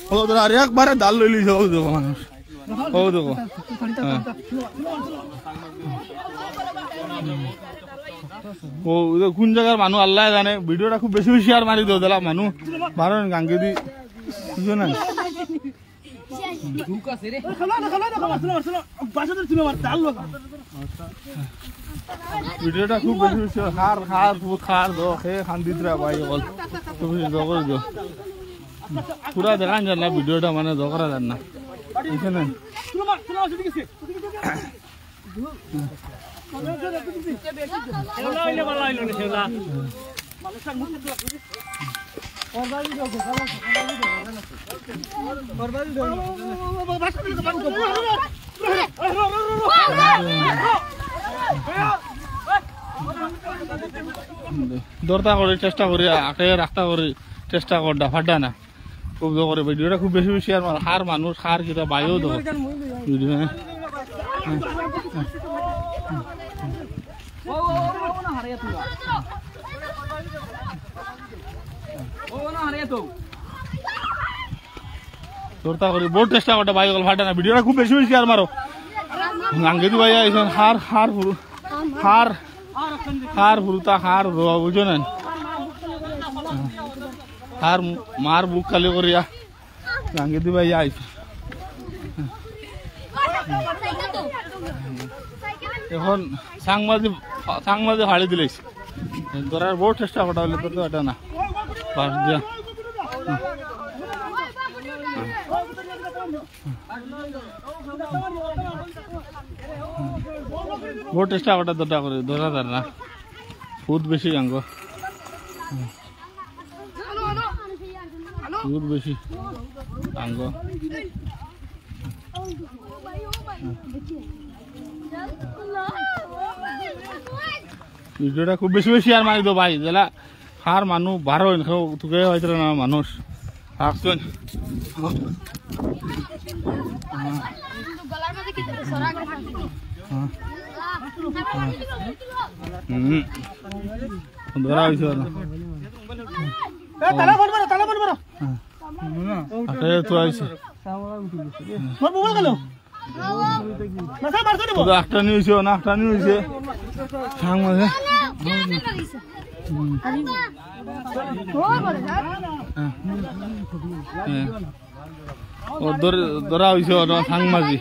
ও তোরা আর একবারে ডাল লই লিছে ও দেখো মানুষ ও দেখো ও কোন জায়গার মানুষ আল্লাহ জানে ভিডিওটা খুব বেশি বেশি আর মারি দাও দিলা মানুষ মারো গাঙ্গে দি বুঝছো না ভিডিওটা খুব বেশি বেশি খার খার খার দো খে খান্দিতরা ভাই বল তুমি দগর দিও পুরা দেখান যান না ভিডিওটা মানে দগরা যান না এখানে দরতা করে চেষ্টা করি আঁকে রাস্তা করি চেষ্টা কর ফাটা না খুব করে ভিডিওটা খুব বেশি বেশি আর হার মানুষ হার কিটা বাইও দেবো ভিডিও দরতা করি বহুত চেষ্টা করতে বাইক ফাটা না ভিডিওটা খুব বেশি বেশি আর মারো গাঙ্গেদি ভাইয়া এসে হার হার হার হার ফুরুতা হার বুঝো না হার মার বুক খালি করিয়া গাঙ্গেদি ভাইয়া আইছে এখন সাংবাদি ফাড়ি দিলেছ ধরার বহুত চেষ্টা করা হলে তো এটা না পাশ দিয়া বহুত চেষ্টা করা দরটা করে ধরা যার না ফুট বেশি আঙ্গ ফুট বেশি আঙ্গ ভিডিওটা খুব বেশি বেশি আর মারি দো ভাই জেলা হার মানুষ বারো তোকে হয়েছিল না মানুষ আসছেন ধরা হয়েছে একটা নিউজ না একটা নিউজ সাংবাদিক ধরা হয়েছে সাংমাজি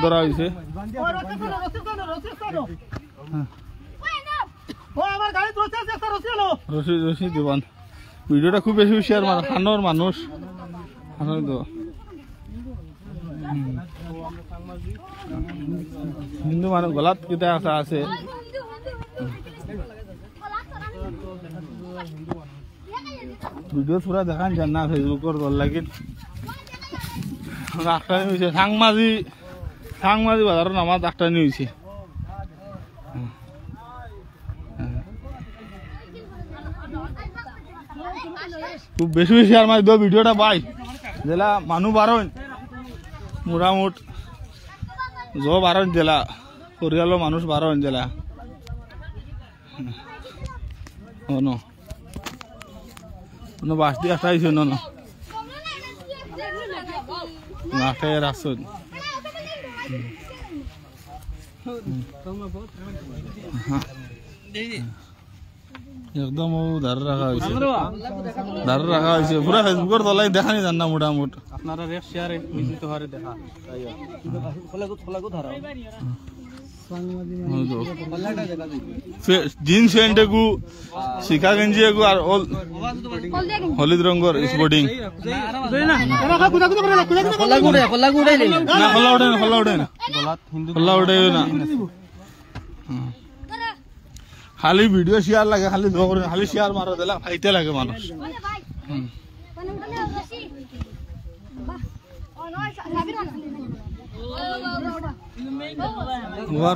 ধরা হয়েছে রশি দিবান ভিডিওটা খুব বেশি বেশি আর খানোর মানুষ হিন্দু মানুষ গলাত কিতা আছে ভিডিও পুরা দেখান যান না ফেসবুকের দল লাগিন ডাক্তার হয়েছে সাংমাজি বাজারের নামা ডাক্তার হয়েছে খুব বেশি বেশি আর মাঝে ভিডিওটা পাই জেলা মানুষ বারণ মোটামুট বারণ জেলা পরিয়ালো মানুষ বারণ জেলা বাস দিয়ে একটা আইসো না নাকে রাখছো একদম ধারে রাখা হয়েছে পুরা ফেসবুকের তলাই দেখা নি জান না মোটামুট আপনারা রেফ শেয়ারে মিলিত হরে দেখা জিন্স প্যান্ট এগু শিখা গেঞ্জি এগু আর হলুদ রঙের স্পোর্টিং খোলা উঠে না খালি ভিডিও শেয়ার লাগে খালি খালি শেয়ার মারা দিলে ফাইতে লাগে মানুষ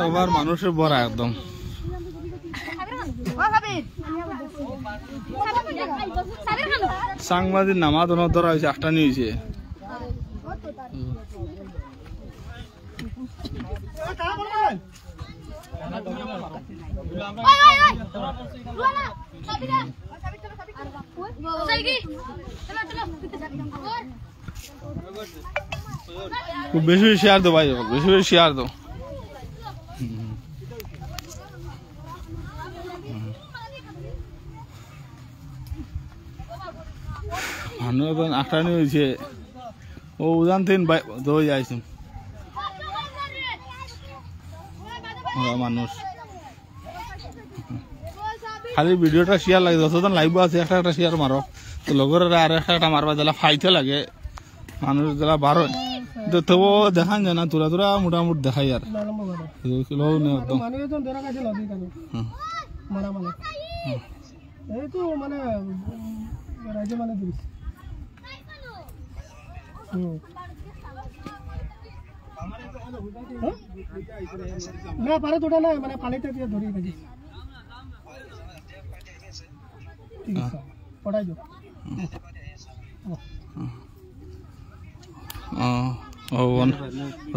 ওভার মানুষের ভরা একদম সাংবাদিক নামাজ ধরা হয়েছে একটা নিয়েছে খুব বেশি বেশি শেয়ার দাও ভাই, বেশি বেশি শেয়ার দাও। মানুষ এখন আটানি হয়েছে, ও উদান তিন দই যাইছে মানুষ। খালি ভিডিওটা শেয়ার লাগে, যতজন লাইভ আছে একটা একটা শেয়ার মারো, তো লগের আর একটা একটা মারবা দিলা ফাইতে লাগে মানুষ দিলা বারো, তবু দেখান যায় না, তোরা তোরা মোটামুটি দেখাই আর একদম। না পারে তোটা না মানে পানিতে দিয়ে ধরি গেছি ঠিক আছে পড়াই দাও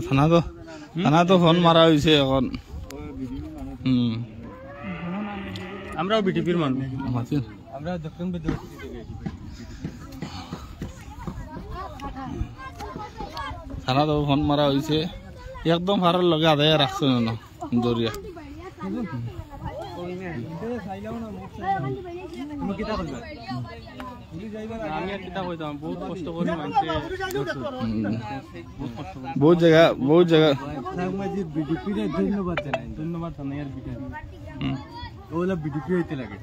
থানা তো ফোন মারা হয়েছে এখন। আমরাও বিটিপির মানুষ, আমরা দক্ষিণ থানা তো ফোন মারা হয়েছে, একদম ফারার লগে আদায় রাখছে না দরিয়া। বহুত জায়গা ধন্যবাদ জানাই, ধন্যবাদ থানার বিটিপি ওগুলা বিটিপি হইতে লাগে।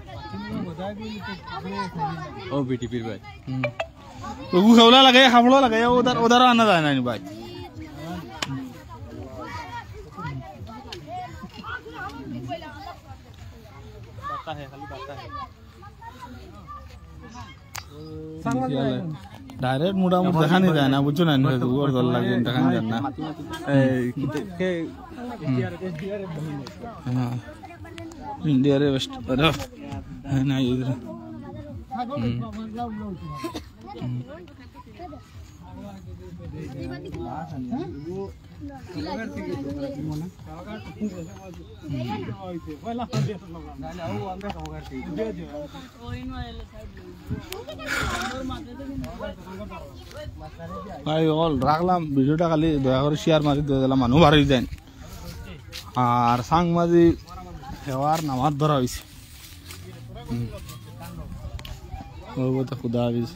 ও বিটিপির ভাই ওগু খাওয়া লাগে, খাবলো লাগে, ওদারও আনা যায় না ভাই। ডাইরেক্ট মোটামুটি দেখানি যায় না, বুঝছো না, ওর দল লাগে দেখানি যায় না। इंडिया रे वेस्ट है ना इधर। ভাই অল রাখলাম ভিডিওটা, খালি দয়া করে শেয়ার মারি দিয়ে দিলাম, মানুষ বাড়ি যায় আর সাংবাদিক হেওয়ার নামাজ ধরা হয়েছে। খুদা হাফিজ।